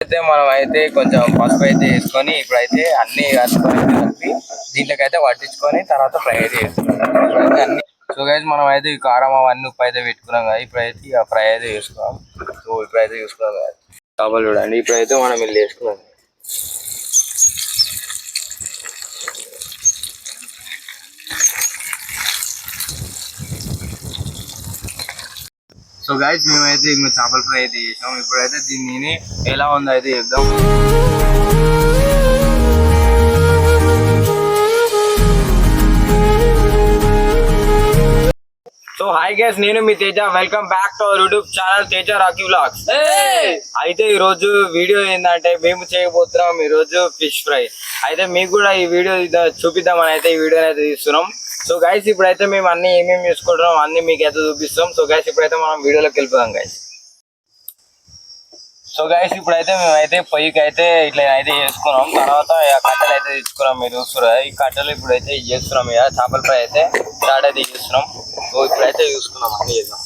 అయితే మనం అయితే కొంచెం పసుపు అయితే వేసుకొని ఇప్పుడైతే అన్ని కలిపి దీంట్లోకైతే పట్టించుకొని తర్వాత ఫ్రై అయితే చేసుకున్నాం అన్ని. సో గైస్ మనం అయితే ఈ కారం అవన్నీ ఉప్పు అయితే పెట్టుకున్నాం కదా, ఇప్పుడైతే ఇక ఫ్రై అయితే చేసుకున్నాం. సో ఇప్పుడైతే చూసుకున్నాం కదా చేపలు చూడండి, ఇప్పుడైతే మనం ఇల్లు వేసుకున్నాం. సో గైస్ మేమైతే ఇంకా చేపల ఫ్రై అయితే చేసాం. ఇప్పుడైతే దీన్ని ఎలా ఉందో అయితే చెప్దాం. సో హాయ్ గైస్, నేను మీ Teja. Welcome back to our YouTube channel Teja Rocky vlogs. అయితే ఈ రోజు వీడియో ఏంటంటే మేము చేయబోతున్నాం ఈ రోజు ఫిష్ ఫ్రై. అయితే మీకు కూడా ఈ వీడియో చూపిద్దామని అయితే ఈ వీడియో అయితే తీస్తున్నాం. సో గైస్ ఇప్పుడైతే మేము అన్ని ఏమేమి చూసుకుంటాం అన్ని మీకు అయితే చూపిస్తాం. సో గైస్ ఇప్పుడైతే మనం వీడియోలోకి వెళ్ళిపోదాం గైస్. సో గైస్ ఇప్పుడైతే మేమైతే పొయ్యికి అయితే ఇట్లా అయితే చేసుకున్నాం. తర్వాత కట్టెలు అయితే తీసుకున్నాం. మీరు చూస్తున్నారు ఈ కట్టెలు ఇప్పుడైతే చేస్తున్నాం. ఇక చేపల ఫ్రై అయితే స్టార్ట్ అయితే చేస్తున్నాం. సో ఇప్పుడైతే చూసుకున్నాం అన్ని చేద్దాం.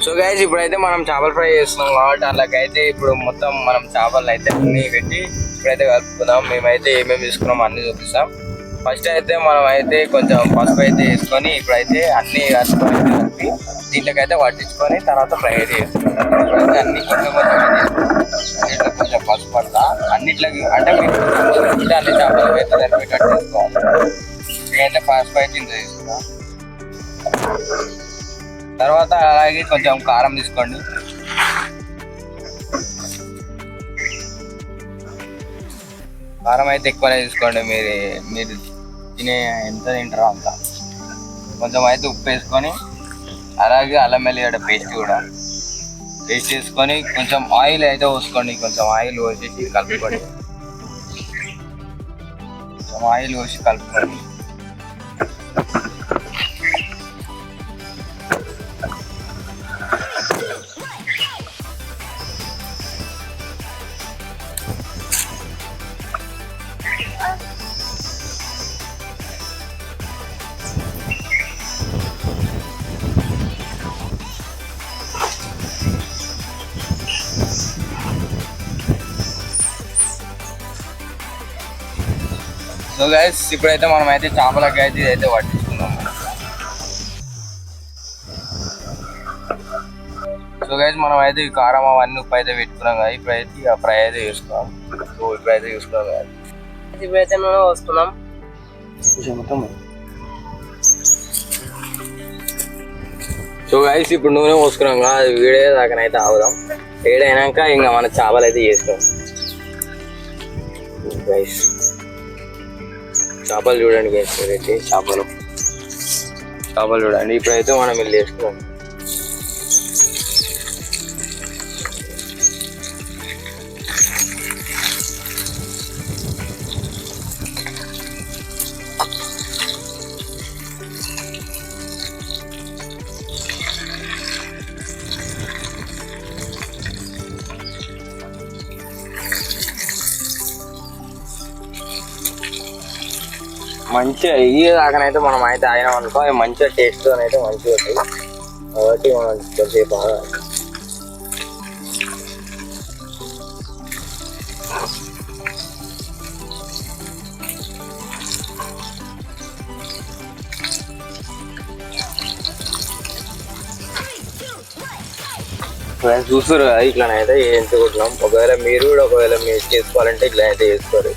సో గైస్ ఇప్పుడైతే మనం చేపల ఫ్రై చేస్తున్నాం కాబట్టి అలాగైతే ఇప్పుడు మొత్తం మనం చేపలు అయితే అన్ని పెట్టి ఇప్పుడైతే కలుపుకుందాం. మేమైతే ఏమేమి తీసుకున్నాం అన్ని చూపిస్తాం. ఫస్ట్ అయితే మనం అయితే కొంచెం పసుపు అయితే వేసుకొని ఇప్పుడైతే అన్ని కలిపి దీంట్లోకైతే పట్టించుకొని తర్వాత ఫ్రై అయితే చేసుకుంటాం. ఇప్పుడైతే అన్ని కొంచెం దీంట్లో కొంచెం పసుపు పడతా అన్నిట్లకి అంటే మీరు అన్ని చేపలు అయితే సరిపోయేటట్టు చేసుకోవాలి. ఇప్పుడైతే పసుపు అయితే ఇంత తీసుకుంటాం. తర్వాత అలాగే కొంచెం కారం తీసుకోండి. కారం అయితే ఎక్కువనే తీసుకోండి. మీరు తినే ఎంత తింటారో అంత. కొంచెం అయితే ఉప్పు వేసుకొని అలాగే అల్లం వెల్లిగడ్డ పేస్ట్ కూడా పేస్ట్ వేసుకొని కొంచెం ఆయిల్ అయితే పోసుకోండి. కొంచెం ఆయిల్ పోసేసి కలుపుకోండి. కొంచెం ఆయిల్ పోసి కలుపుకోండి. సో గైస్ ఇప్పుడైతే మనం అయితే చేపలకి అయితే ఇదైతే పట్టించుకుందాం. సో గైస్ మనం అయితే ఈ కారం అవన్నీ ఉప్పు అయితే పెట్టుకున్నాం కదా, ఇప్పుడైతే ఇక ఫ్రై అయితే చేసుకున్నాం. సో ఇప్పుడైతే చూసుకున్నాం కదా, ఇప్పుడైతే నూనె పోసుకున్నాం. సో గైస్ ఇప్పుడు నూనె పోసుకున్నాం కదా, అది వేడే దాకానైతే ఆగుదాం. వేడైనాక ఇంకా మన చేపలు అయితే చేసుకున్నాం. గైస్ చేపలు చూడండి గైస్, అయితే చేపలు చూడండి. ఇప్పుడైతే మనం వెళ్ళి వేసుకున్నాం. మంచిగా ఇవి దాకానైతే మనం అయితే ఆగినాం అనుకో, మంచిగా టేస్ట్ అయితే మంచిగా వస్తుంది. కాబట్టి మనం కొద్దిసేపు ఆగాలి. చూస్తారు కదా ఇట్లానైతే ఎంచుకుంటున్నాం. ఒకవేళ మీరు చేసుకోవాలంటే ఇట్లా అయితే చేసుకోరు.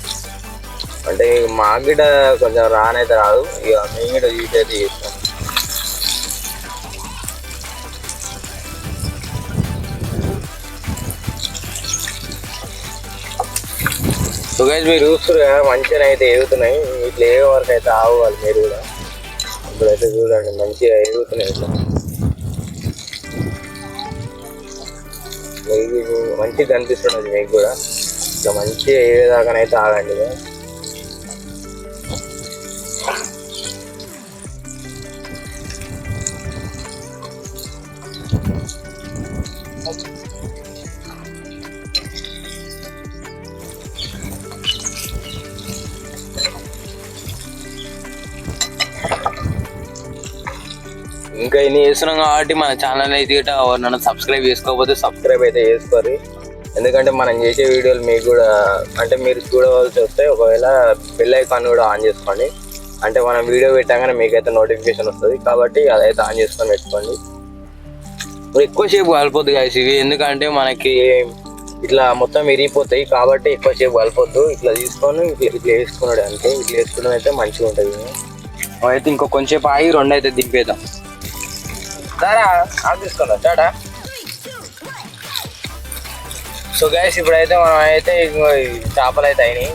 అంటే మాకు గిట కొంచెం రానైతే రాదు, ఇక మేము గిట యూజ్ అయితే చేస్తాం. సో గైస్ మీరు చూస్తారు కదా మంచిగా అయితే ఎగుతున్నాయి. ఇట్లా ఏ వరకు అయితే ఆవాలి మీరు కూడా. ఇప్పుడైతే చూడండి మంచిగా ఎగుతున్నాయి. ఇట్లా మంచిగా కనిపిస్తున్నది మీకు కూడా. ఇట్లా మంచిగా ఏదాకానైతే ఆగండి. ఇంకా ఇన్ని చేస్తున్నాం కాబట్టి మన ఛానల్ అయితే నన్ను సబ్స్క్రైబ్ చేసుకోకపోతే సబ్స్క్రైబ్ అయితే చేసుకోరు. ఎందుకంటే మనం చేసే వీడియోలు మీకు కూడా అంటే మీరు చూడవలసి వస్తే ఒకవేళ బెల్ ఐకాన్ కూడా ఆన్ చేసుకోండి. అంటే మనం వీడియో పెట్టగానే మీకైతే నోటిఫికేషన్ వస్తుంది కాబట్టి అదైతే ఆన్ చేసుకొని పెట్టుకోండి. ఎక్కువసేపు కలిపొద్దు గాయస్ ఇవి, ఎందుకంటే మనకి ఇట్లా మొత్తం విరిగిపోతాయి కాబట్టి ఎక్కువసేపు కలిపొద్దు. ఇట్లా తీసుకొని ఇట్లా వేసుకున్నాడు అంటే ఇట్లా వేసుకోవడం అయితే మంచిగా ఉంటుంది. అయితే ఇంకో కొంచెంసేపు ఆగి 2 అయితే దింపేద్దాం. దారా ఆకు తీసుకుందాం టాటా. సో గైస్ ఇప్పుడైతే మనం అయితే చేపలు అయితే అయినాయి.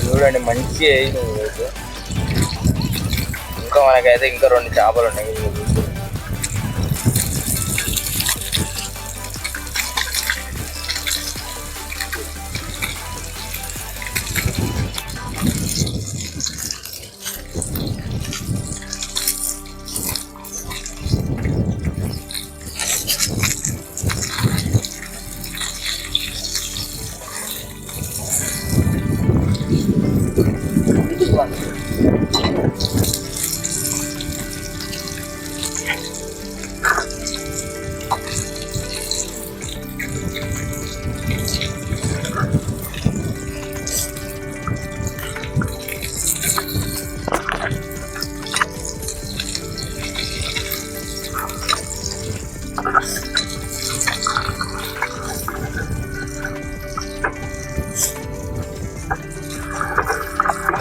చూడండి మంచిగా ఇంకా మనకైతే ఇంకా 2 చేపలు ఉన్నాయి.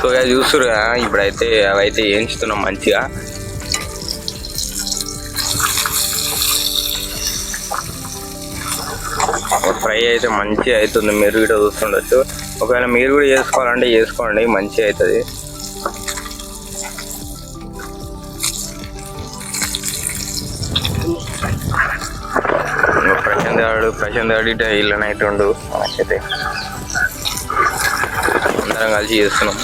సో చూస్తురు ఇప్పుడైతే అవైతే వేయించుతున్నాం మంచిగా. ఫ్రై అయితే మంచిగా అవుతుంది, మీరు కూడా చూస్తుండొచ్చు. ఒకవేళ మీరు కూడా చేసుకోవాలంటే చేసుకోండి, మంచిగా అవుతుంది. ప్రశాంత్ గారు ఇట్లా ఇళ్ళనైతే ఉండు మనకైతే అందరం కలిసి చేస్తున్నాం.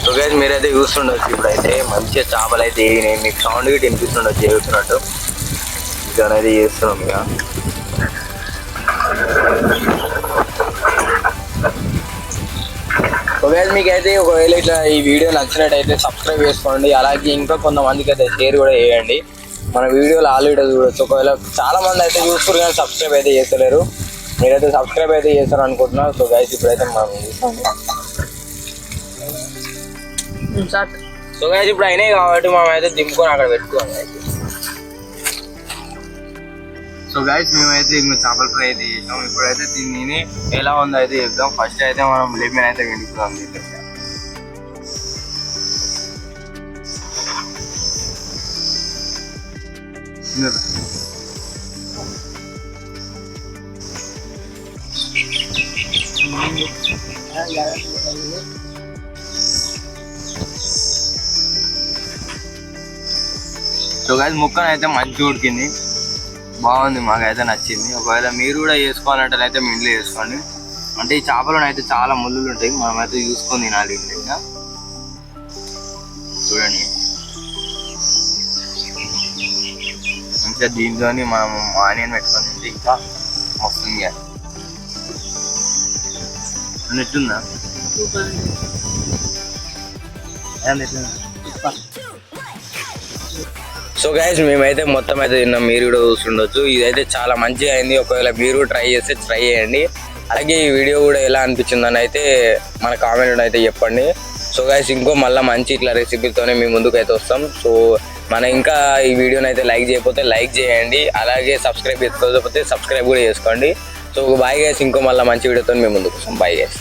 సో గైస్ మీరైతే చూస్తుండొచ్చు ఇప్పుడైతే మంచిగా చేపలు అయితే నేను మీకు సౌండ్ గిట్ వినిపిస్తుండొచ్చు చేస్తున్నట్టు. ఇక అనేది చేస్తున్నాం ఇక. ఒకవేళ మీకైతే ఒకవేళ ఇట్లా ఈ వీడియో నచ్చినట్టయితే సబ్స్క్రైబ్ చేసుకోండి. అలాగే ఇంకా కొంతమందికి అయితే షేర్ కూడా చేయండి. మన వీడియోలు ఆల్రెడీ చూడొచ్చు. ఒకవేళ చాలా మంది అయితే చూస్తారు కానీ సబ్స్క్రైబ్ అయితే చేస్తలేరు. మీరైతే సబ్స్క్రైబ్ అయితే చేస్తారు అనుకుంటున్నారు. సో గైస్ ఇప్పుడైతే మనం సో గైస్ ఇప్పుడు అయినాయి కాబట్టి మనం అయితే దింపుకొని అక్కడ పెట్టుకోండి. సో గైస్ మేమైతే ఇంకా చేపల ఫ్రై అయితే చేసాం. ఇప్పుడైతే దీన్ని ఎలా ఉందో అయితే చెప్తాం. ఫస్ట్ అయితే మనం లెమన్ అయితే వెండుకున్నాం. సో గైస్ ముక్కను అయితే మంచిగా ఉడికింది, బాగుంది, మాకైతే నచ్చింది. ఒకవేళ మీరు కూడా చేసుకోవాలంటే అయితే మీ ఇంట్లో చేసుకోండి. అంటే ఈ చేపలను అయితే చాలా ముళ్ళులు ఉంటాయి, మనమైతే చూసుకొని తినాలి. ఇంకా చూడండి మంచిగా దీంతో మనం ఆనియన్ పెట్టుకొని తింటే ఇంకా మస్తుంది. ఎట్టుందా సో గైస్ మేమైతే మొత్తం అయితే తిన్నాం, మీరు కూడా చూస్తుండొచ్చు. ఇదైతే చాలా మంచిగా అయింది. ఒకవేళ మీరు ట్రై చేస్తే ట్రై చేయండి. అలాగే ఈ వీడియో కూడా ఎలా అనిపించిందని అయితే మన కామెంట్ అయితే చెప్పండి. సో గైస్ ఇంకో మళ్ళీ మంచి ఇట్లా రెసిపీతోనే మీ ముందుకు అయితే వస్తాం. సో మన ఇంకా ఈ వీడియోని అయితే లైక్ చేయకపోతే లైక్ చేయండి. అలాగే సబ్స్క్రైబ్ చేసుకోకపోతే సబ్స్క్రైబ్ కూడా చేసుకోండి. సో బాయ్ గైస్, ఇంకో మళ్ళీ మంచి వీడియోతో మీ ముందుకు వస్తాం. Bye guys.